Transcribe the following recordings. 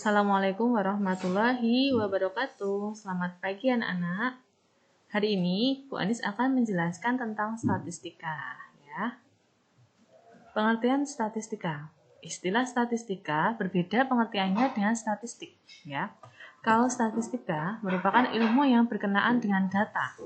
Assalamualaikum warahmatullahi wabarakatuh. Selamat pagi anak-anak. Hari ini Bu Anis akan menjelaskan tentang statistika ya. Pengertian statistika. Istilah statistika berbeda pengertiannya dengan statistik ya. Kalau statistika merupakan ilmu yang berkenaan dengan data.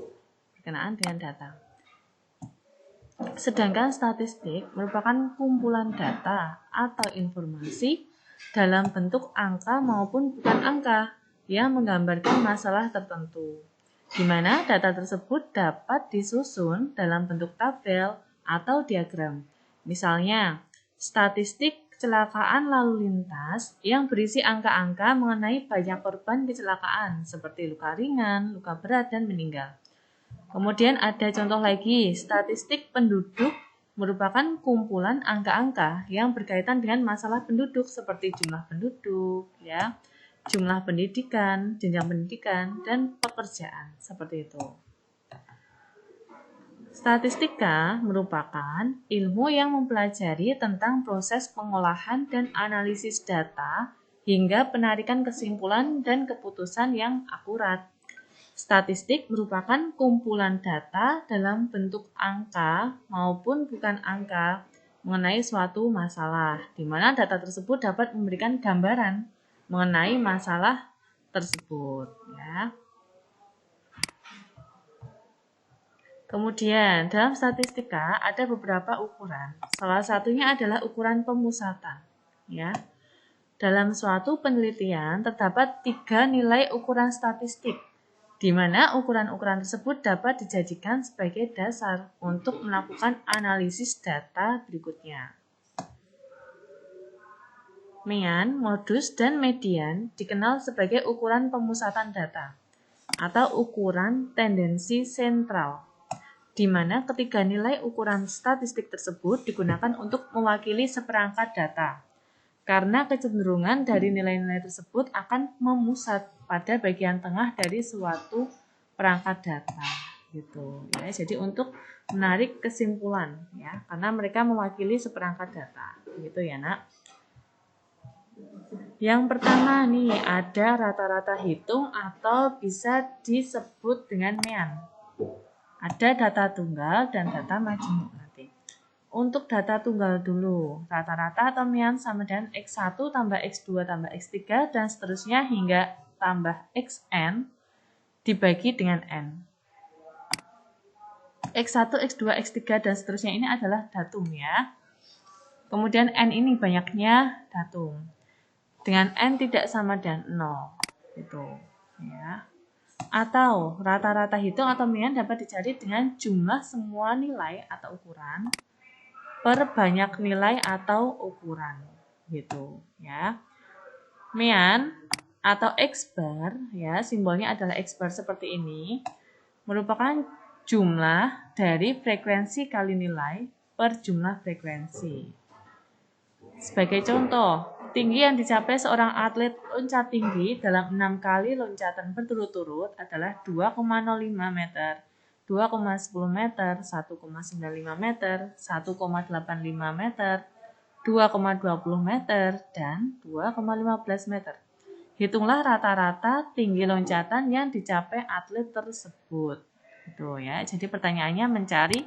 Sedangkan statistik merupakan kumpulan data atau informasi dalam bentuk angka maupun bukan angka yang menggambarkan masalah tertentu, di mana data tersebut dapat disusun dalam bentuk tabel atau diagram. Misalnya, statistik kecelakaan lalu lintas yang berisi angka-angka mengenai banyak korban kecelakaan seperti luka ringan, luka berat, dan meninggal. Kemudian ada contoh lagi, statistik penduduk merupakan kumpulan angka-angka yang berkaitan dengan masalah penduduk seperti jumlah penduduk, ya, jumlah pendidikan, jenjang pendidikan, dan pekerjaan, seperti itu. Statistika merupakan ilmu yang mempelajari tentang proses pengolahan dan analisis data hingga penarikan kesimpulan dan keputusan yang akurat. Statistik merupakan kumpulan data dalam bentuk angka maupun bukan angka mengenai suatu masalah, di mana data tersebut dapat memberikan gambaran mengenai masalah tersebut. Ya. Kemudian, dalam statistika ada beberapa ukuran. Salah satunya adalah ukuran pemusatan. Ya. Dalam suatu penelitian terdapat 3 nilai ukuran statistik, di mana ukuran-ukuran tersebut dapat dijadikan sebagai dasar untuk melakukan analisis data berikutnya. Mean, modus, dan median dikenal sebagai ukuran pemusatan data atau ukuran tendensi sentral, di mana ketiga nilai ukuran statistik tersebut digunakan untuk mewakili seperangkat data. Karena kecenderungan dari nilai-nilai tersebut akan memusat pada bagian tengah dari suatu perangkat data, gitu ya. Jadi untuk menarik kesimpulan ya, karena mereka mewakili seperangkat data, gitu ya, Nak. Yang pertama nih ada rata-rata hitung atau bisa disebut dengan mean. Ada data tunggal dan data majmuk nanti. Untuk data tunggal dulu, rata-rata atau mean sama dengan X1 tambah X2 tambah X3 dan seterusnya hingga tambah Xn dibagi dengan N. X1, X2, X3 dan seterusnya ini adalah datum ya. Kemudian N ini banyaknya datum. Dengan N tidak sama dengan 0. Gitu ya. Atau rata-rata hitung atau mean dapat dicari dengan jumlah semua nilai atau ukuran per banyak nilai atau ukuran, gitu ya. Mean atau X bar ya, simbolnya adalah X bar seperti ini, merupakan jumlah dari frekuensi kali nilai per jumlah frekuensi. Sebagai contoh, tinggi yang dicapai seorang atlet loncat tinggi dalam 6 kali loncatan berturut-turut adalah 2,05 meter. 2,10 meter, 1,95 meter, 1,85 meter, 2,20 meter, dan 2,15 meter. Hitunglah rata-rata tinggi loncatan yang dicapai atlet tersebut. Gitu ya. Jadi pertanyaannya mencari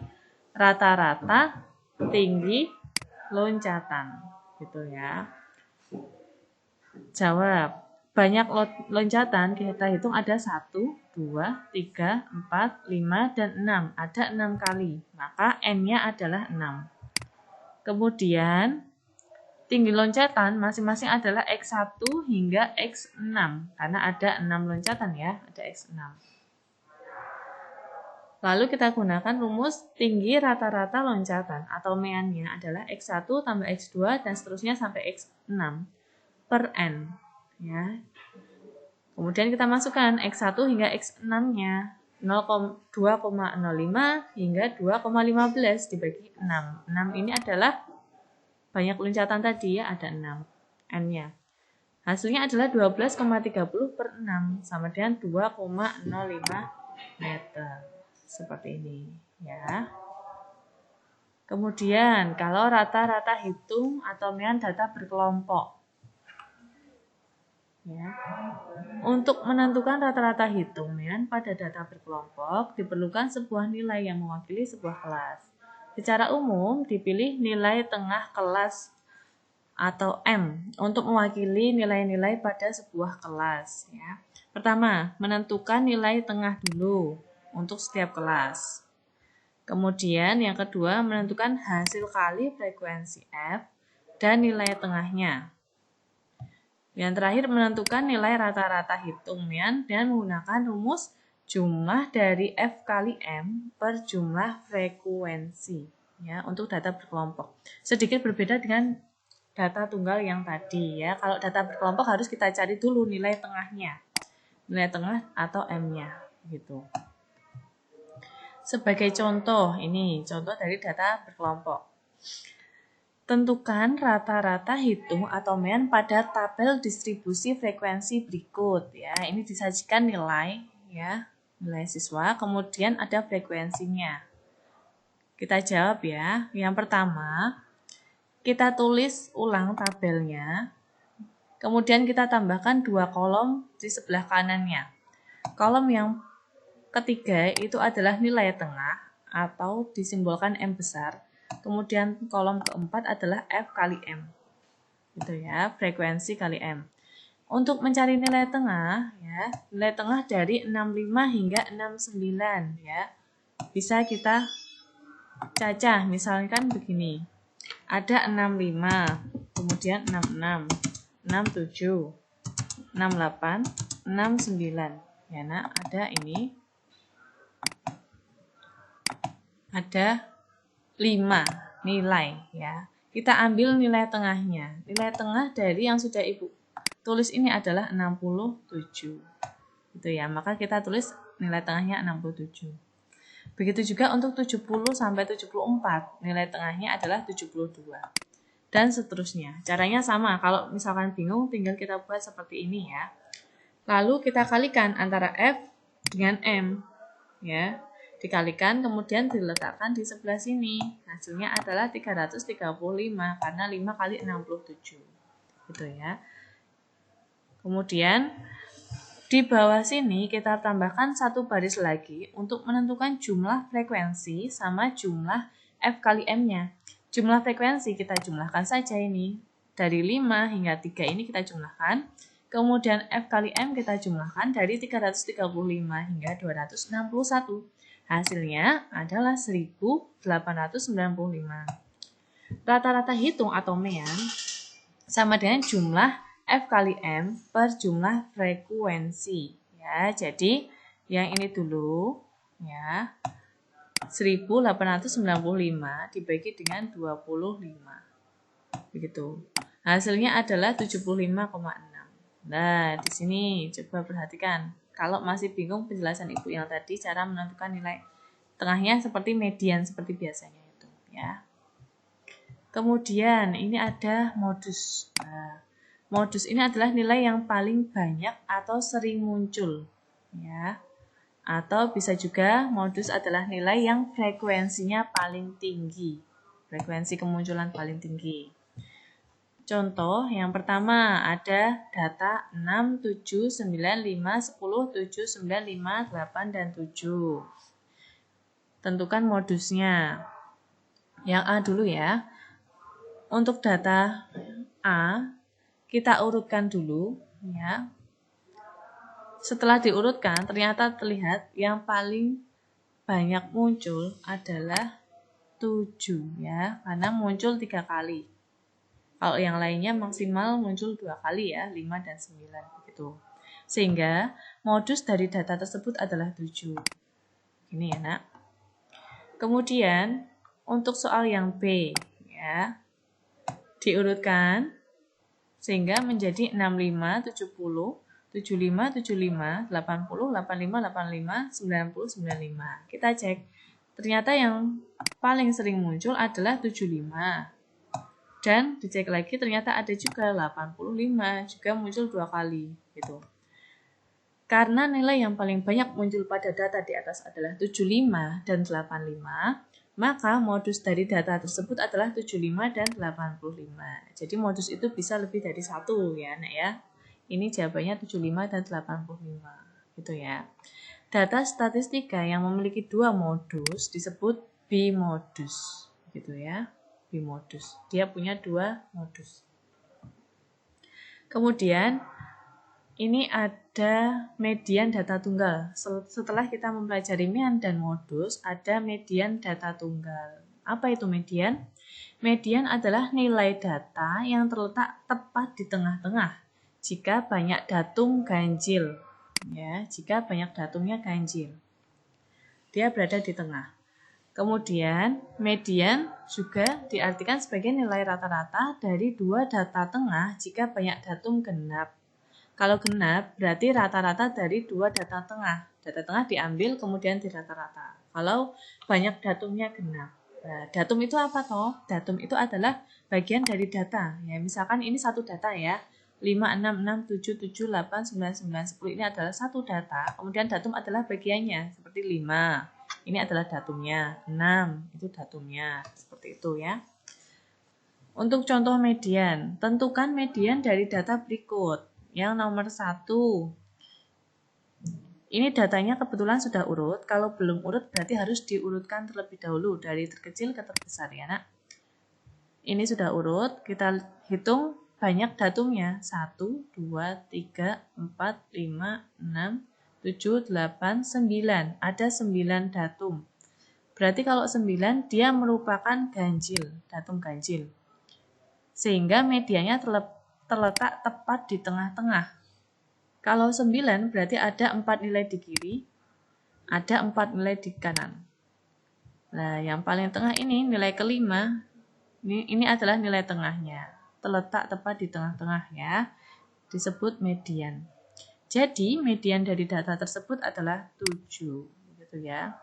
rata-rata tinggi loncatan. Gitu ya. Jawab. Banyak loncatan kita hitung ada 1, 2, 3, 4, 5, dan 6. Ada 6 kali. Maka N-nya adalah 6. Kemudian tinggi loncatan masing-masing adalah X1 hingga X6. Karena ada 6 loncatan ya. Ada X6. Lalu kita gunakan rumus tinggi rata-rata loncatan atau meannya adalah X1 tambah X2 dan seterusnya sampai X6 per N. Ya. Kemudian kita masukkan X1 hingga X6-nya 2,05 hingga 2,15 dibagi 6. 6 ini adalah banyak loncatan tadi ya, ada 6 N-nya. Hasilnya adalah 12,30 per 6 sama dengan 2,05 meter. Seperti ini ya. Kemudian kalau rata-rata hitung atau mean data berkelompok. Ya. Untuk menentukan rata-rata hitungan pada data berkelompok, diperlukan sebuah nilai yang mewakili sebuah kelas. Secara umum, dipilih nilai tengah kelas atau M untuk mewakili nilai-nilai pada sebuah kelas. Ya. Pertama, menentukan nilai tengah dulu untuk setiap kelas. Kemudian yang kedua, menentukan hasil kali frekuensi F dan nilai tengahnya. Yang terakhir, menentukan nilai rata-rata hitungan dan menggunakan rumus jumlah dari F kali M per jumlah frekuensi ya untuk data berkelompok. Sedikit berbeda dengan data tunggal yang tadi ya. Kalau data berkelompok harus kita cari dulu nilai tengahnya. Nilai tengah atau M-nya gitu. Sebagai contoh, ini contoh dari data berkelompok. Tentukan rata-rata hitung atau MEN pada tabel distribusi frekuensi berikut ya. Ini disajikan nilai ya, nilai siswa, kemudian ada frekuensinya. Kita jawab ya. Yang pertama, kita tulis ulang tabelnya. Kemudian kita tambahkan 2 kolom di sebelah kanannya. Kolom yang ketiga itu adalah nilai tengah atau disimbolkan M besar. Kemudian kolom keempat adalah F kali M. Gitu ya, frekuensi kali M. Untuk mencari nilai tengah ya, nilai tengah dari 65 hingga 69 ya. Bisa kita cacah, misalkan begini. Ada 65, kemudian 66, 67, 68, 69. Ya, Nak, ada ini. Ada 5 nilai ya. Kita ambil nilai tengahnya. Nilai tengah dari yang sudah Ibu tulis ini adalah 67. Gitu ya. Maka kita tulis nilai tengahnya 67. Begitu juga untuk 70 sampai 74. Nilai tengahnya adalah 72. Dan seterusnya. Caranya sama. Kalau misalkan bingung tinggal kita buat seperti ini ya. Lalu kita kalikan antara F dengan M ya. Dikalikan kemudian diletakkan di sebelah sini. Hasilnya adalah 335 karena 5 kali 67. Gitu ya. Kemudian di bawah sini kita tambahkan 1 baris lagi untuk menentukan jumlah frekuensi sama jumlah F kali M-nya. Jumlah frekuensi kita jumlahkan saja ini. Dari 5 hingga 3 ini kita jumlahkan. Kemudian F kali M kita jumlahkan dari 335 hingga 261. Hasilnya adalah 1895. Rata-rata hitung atau MEN sama dengan jumlah F kali M per jumlah frekuensi. Ya, jadi yang ini dulu ya. 1895 dibagi dengan 25. Begitu. Hasilnya adalah 75,6. Nah, di sini coba perhatikan. Kalau masih bingung penjelasan Ibu yang tadi, cara menentukan nilai tengahnya seperti median, seperti biasanya itu. Ya. Kemudian ini ada modus. Nah, modus ini adalah nilai yang paling banyak atau sering muncul. Ya. Atau bisa juga modus adalah nilai yang frekuensinya paling tinggi. Frekuensi kemunculan paling tinggi. Contoh yang pertama ada data 6, 7, 9, 5, 10, 7, 9, 5, 8, dan 7. Tentukan modusnya. Yang A dulu ya. Untuk data A, kita urutkan dulu ya. Setelah diurutkan, ternyata terlihat yang paling banyak muncul adalah 7 ya, karena muncul 3 kali. Kalau yang lainnya maksimal muncul 2 kali ya, 5 dan 9 gitu. Sehingga modus dari data tersebut adalah 7. Ini ya, Nak. Kemudian untuk soal yang B ya, diurutkan sehingga menjadi 65, 70, 75, 75, 80, 85, 85, 90, 95. Kita cek. Ternyata yang paling sering muncul adalah 75. Dan dicek lagi ternyata ada juga 85, juga muncul 2 kali gitu. Karena nilai yang paling banyak muncul pada data di atas adalah 75 dan 85, maka modus dari data tersebut adalah 75 dan 85. Jadi modus itu bisa lebih dari 1 ya, Nak ya. Ini jawabannya 75 dan 85. Gitu ya. Data statistika yang memiliki dua modus disebut bimodus. Gitu ya. Bimodus. Dia punya dua modus. Kemudian ini ada median data tunggal. Setelah kita mempelajari mean dan modus, ada median data tunggal. Apa itu median? Median adalah nilai data yang terletak tepat di tengah-tengah jika banyak datum ganjil. Ya, jika banyak datumnya ganjil. Dia berada di tengah. Kemudian, median juga diartikan sebagai nilai rata-rata dari dua data tengah jika banyak datum genap. Kalau genap, berarti rata-rata dari dua data tengah. Data tengah diambil, kemudian dirata-rata. Kalau banyak datumnya genap. Nah, datum itu apa toh? Datum itu adalah bagian dari data. Ya, misalkan ini satu data ya. 5, 6, 6, 7, 7, 8, 9, 9, 10. Ini adalah satu data. Kemudian datum adalah bagiannya. Seperti 5. Ini adalah datumnya. 6. Itu datumnya. Seperti itu ya. Untuk contoh median, tentukan median dari data berikut. Yang nomor 1, ini datanya kebetulan sudah urut. Kalau belum urut berarti harus diurutkan terlebih dahulu dari terkecil ke terbesar ya nak. Ini sudah urut, kita hitung banyak datumnya. 1, 2, 3, 4, 5, 6, 7, 8, 9. Ada 9 datum. Berarti kalau 9 dia merupakan ganjil, datum ganjil. Sehingga medianya terletak tepat di tengah-tengah. Kalau 9 berarti ada 4 nilai di kiri, ada 4 nilai di kanan. Nah, yang paling tengah ini nilai kelima, ini adalah nilai tengahnya. Terletak tepat di tengah-tengah ya, disebut median. Jadi, median dari data tersebut adalah 7, gitu ya.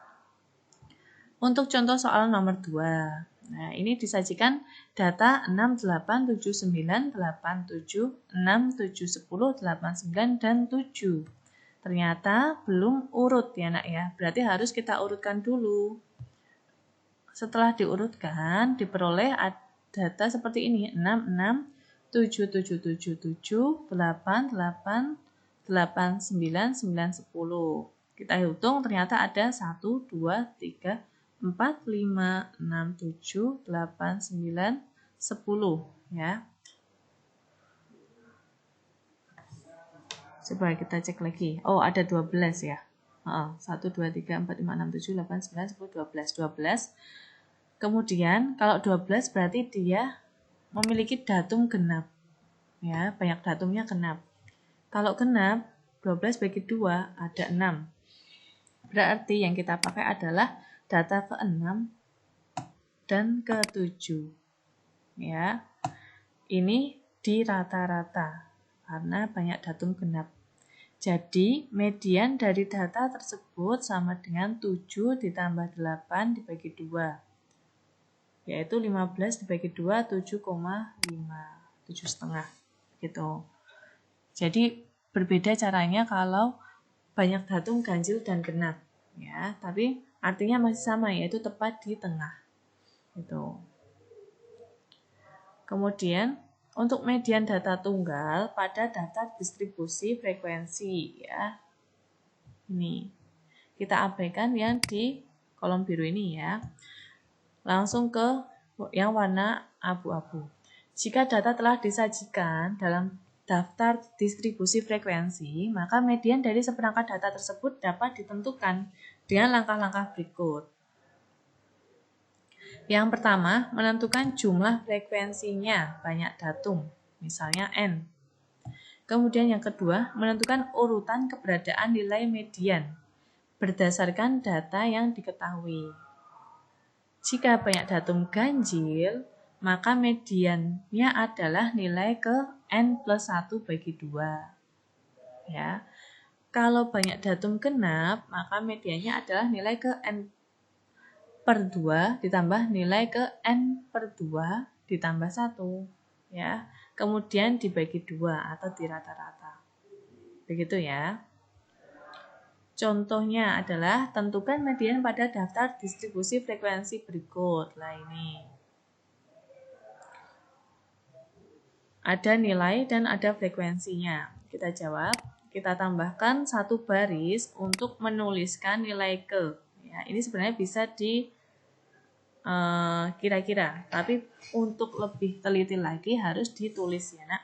Untuk contoh soal nomor 2. Nah, ini disajikan data 6, 8, 7, 9, 8, 7, 6, 7, 10, 8, 9, dan 7. Ternyata belum urut ya nak ya, berarti harus kita urutkan dulu. Setelah diurutkan, diperoleh data seperti ini, 6, 6, 7, 7, 7, 7, 8, 8, 8, 9, 9, 10. Kita hitung ternyata ada 1, 2, 3, 4, 5, 6, 7, 8, 9, 10 ya. Coba kita cek lagi. Oh, ada 12 ya. 1, 2, 3, 4, 5, 6, 7, 8, 9, 10, 12. 12. Kemudian kalau 12 berarti dia memiliki datum genap. Ya, banyak datumnya genap. Kalau genap, 12 bagi 2 ada 6. Berarti yang kita pakai adalah data ke-6 dan ke-7. Ya. Ini di rata-rata karena banyak datum genap. Jadi, median dari data tersebut sama dengan 7 ditambah 8 dibagi 2. Yaitu 15 dibagi 2, 7,5. 7,5. Gitu. Jadi, berbeda caranya kalau banyak datum ganjil dan genap. Ya, tapi artinya masih sama, yaitu tepat di tengah. Gitu. Kemudian, untuk median data tunggal pada data distribusi frekuensi ya. Ini. Kita abaikan yang di kolom biru ini ya. Langsung ke yang warna abu-abu. Jika data telah disajikan dalam daftar distribusi frekuensi, maka median dari seperangkat data tersebut dapat ditentukan dengan langkah-langkah berikut. Yang pertama, menentukan jumlah frekuensinya, banyak datum, misalnya N. Kemudian yang kedua, menentukan urutan keberadaan nilai median, berdasarkan data yang diketahui. Jika banyak datum ganjil, maka mediannya adalah nilai ke N plus 1 bagi 2. Ya. Kalau banyak datum genap, maka mediannya adalah nilai ke N per 2 ditambah nilai ke N per 2 ditambah 1. Ya. Kemudian dibagi 2 atau dirata-rata. Begitu ya. Contohnya adalah tentukan median pada daftar distribusi frekuensi berikut. Nah ini. ada nilai dan ada frekuensinya. Kita jawab, kita tambahkan satu baris untuk menuliskan nilai ke. Ya, ini sebenarnya bisa di kira-kira, tapi untuk lebih teliti lagi harus ditulis ya nak.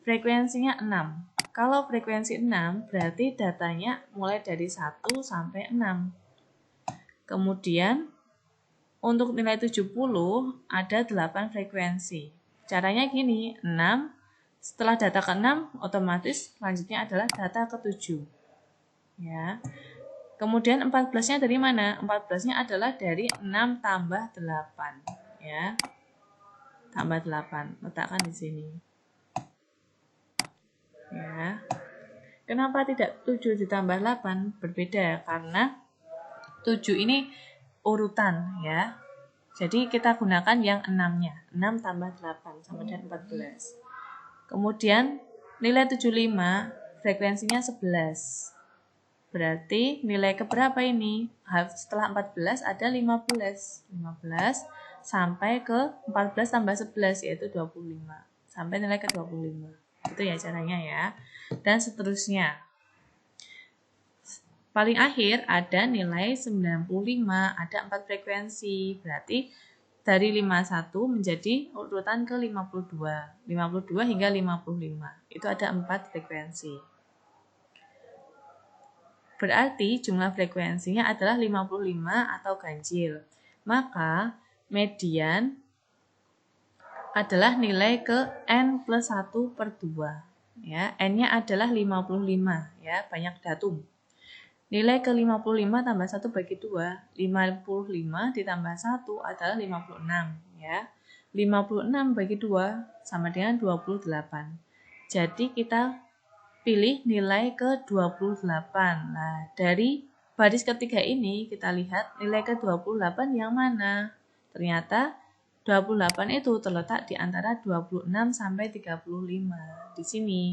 Frekuensinya 6. Kalau frekuensi 6 berarti datanya mulai dari 1 sampai 6. Kemudian untuk nilai 70 ada 8 frekuensi. Caranya gini, 6 setelah data ke-6 otomatis selanjutnya adalah data ke-7. Ya. Kemudian 14-nya dari mana? 14-nya adalah dari 6 tambah 8. Ya. Tambah 8. Letakkan di sini. Ya. Kenapa tidak 7 ditambah 8? Berbeda karena 7 ini urutan ya. Jadi kita gunakan yang 6-nya. 6 tambah 8 sama dengan 14. Kemudian nilai 75 frekuensinya 11. Berarti nilai keberapa ini? Setelah 14 ada 15. 15 sampai ke 14 tambah 11 yaitu 25. Sampai nilai ke 25. Itu ya caranya ya. Dan seterusnya. Paling akhir ada nilai 95, ada 4 frekuensi. Berarti dari 51 menjadi urutan ke 52. 52 hingga 55. Itu ada 4 frekuensi. Berarti jumlah frekuensinya adalah 55 atau ganjil. Maka median adalah nilai ke N plus 1 per 2. Ya, N-nya adalah 55. Ya, banyak datum. Nilai ke 55 tambah 1 bagi 2. 55 ditambah 1 adalah 56. Ya. 56 bagi 2 sama dengan 28. Jadi kita pilih nilai ke 28. Nah, dari baris ketiga ini kita lihat nilai ke 28 yang mana. Ternyata 28 itu terletak di antara 26 sampai 35 di sini.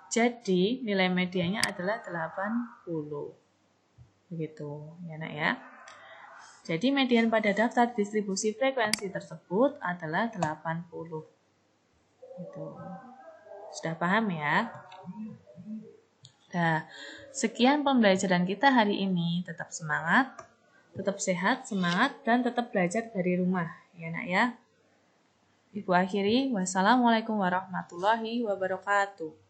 Jadi nilai medianya adalah 80. Begitu, ya nak ya. Jadi median pada daftar distribusi frekuensi tersebut adalah 80. Gitu. Sudah paham ya? Nah, sekian pembelajaran kita hari ini. Tetap semangat, tetap sehat, semangat, dan tetap belajar dari rumah. Ya nak ya. Ibu akhiri, wassalamualaikum warahmatullahi wabarakatuh.